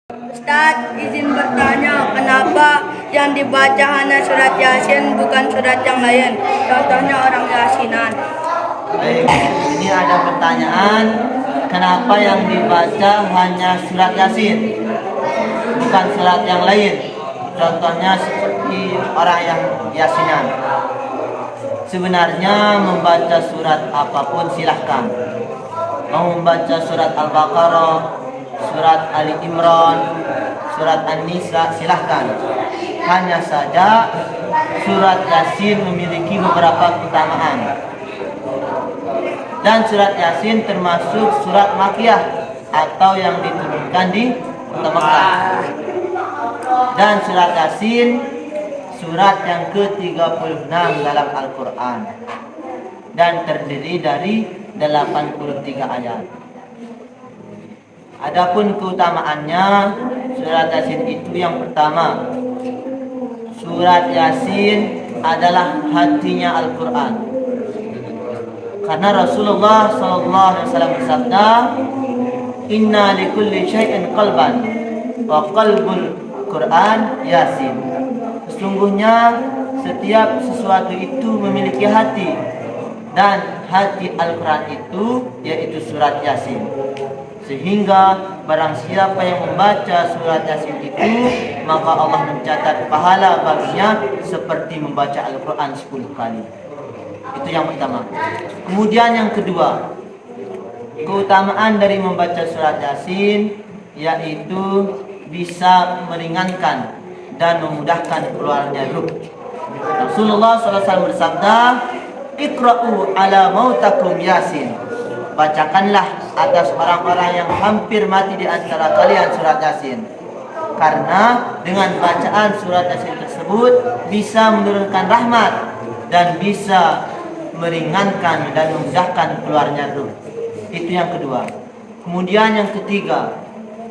Ustadz, izin bertanya, kenapa yang dibaca hanya surat Yasin bukan surat yang lain? Contohnya orang Yasinan. Baik, ini ada pertanyaan, kenapa yang dibaca hanya surat Yasin, bukan surat yang lain? Contohnya seperti orang yang Yasinan. Sebenarnya membaca surat apapun silahkan. Mau membaca surat Al-Baqarah, surat Ali Imran, surat An-Nisa, silahkan. Hanya saja surat Yasin memiliki beberapa keutamaan. Dan surat Yasin termasuk surat Makkiyah atau yang diturunkan di kota Makkah. Dan surat Yasin surat yang ke-36 dalam Al-Quran dan terdiri dari 83 ayat. Adapun keutamaannya, surat Yasin itu yang pertama, surat Yasin adalah hatinya Al-Quran. Karena Rasulullah SAW bersabda, "Inna likulli syai'in qalban wa qalbul Quran Yasin." Sesungguhnya setiap sesuatu itu memiliki hati, dan hati Al-Quran itu yaitu surat Yasin. Sehingga barang siapa yang membaca surat Yasin itu, maka Allah mencatat pahala baginya seperti membaca Al-Quran 10 kali. Itu yang pertama. Kemudian yang kedua, keutamaan dari membaca surat Yasin yaitu bisa meringankan dan memudahkan keluarnya ruh. Rasulullah SAW bersabda, "Iqra'u ala mautakum Yasin." Bacakanlah atas orang-orang yang hampir mati di antara kalian surat Yasin. Karena dengan bacaan surat Yasin tersebut bisa menurunkan rahmat dan bisa meringankan dan memudahkan keluarnya ruh. Itu yang kedua. Kemudian yang ketiga,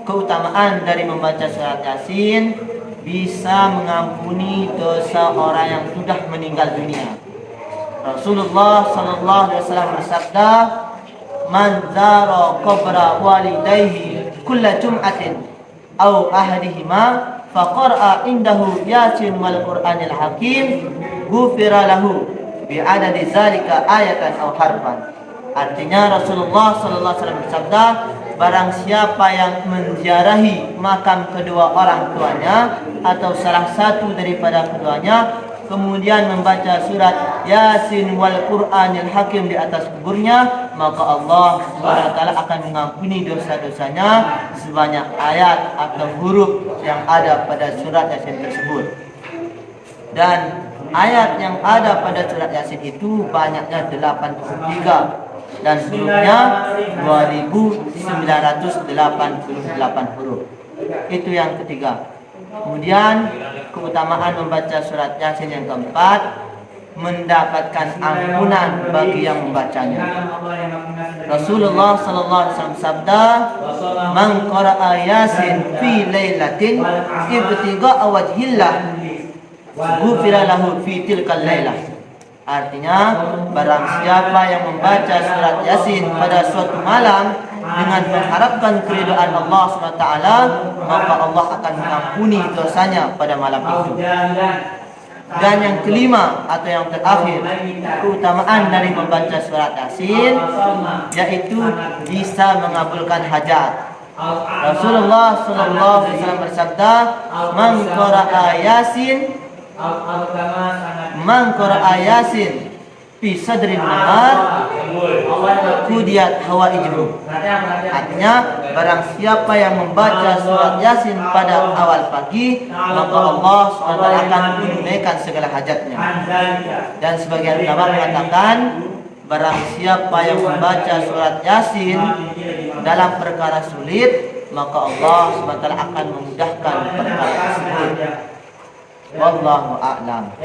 keutamaan dari membaca surat Yasin bisa mengampuni dosa orang yang sudah meninggal dunia. Rasulullah SAW bersabda, "Man zara qabra walidayhi kulla jum'atin aw ahadihima faqara'a indahu Yasin wal Qur'anil Hakim ghufira lahu bi'adadi zalika ayatan aw harfan." Artinya Rasulullah SAW bersabda, barang siapa yang menziarahi makam kedua orang tuanya atau salah satu daripada keduanya, kemudian membaca surat Yasin wal Qur'anil Hakim di atas kuburnya, maka Allah SWT akan mengampuni dosa-dosanya sebanyak ayat atau huruf yang ada pada surat Yasin tersebut. Dan ayat yang ada pada surat Yasin itu banyaknya 83, dan hurufnya 2988 huruf. Itu yang ketiga. Kemudian keutamaan membaca surat Yasin yang keempat, mendapatkan ampunan bagi yang membacanya. Rasulullah SAW sabda, "Man qara'a Yasin fi lailatin ibtigha'a wajhillah ghufira lahu fi tilkal lailah." Artinya, barang siapa yang membaca surat Yasin pada suatu malam dengan mengharapkan keridhaan Allah SWT, maka Allah akan mengampuni dosanya pada malam itu. Dan yang kelima atau yang terakhir, keutamaan dari membaca surat Yasin yaitu bisa mengabulkan hajat. Rasulullah SAW bersabda, "Man qara'a Yasin fi sadrin nahar qudiyat hawaijuhu." Artinya, barang siapa yang membaca surat Yasin pada awal pagi, maka Allah SWT akan menunaikan segala hajatnya. Dan sebagian ulama mengatakan, barang siapa yang membaca surat Yasin dalam perkara sulit, maka Allah SWT akan memudahkan perkara tersebut. Wallahu a'lam.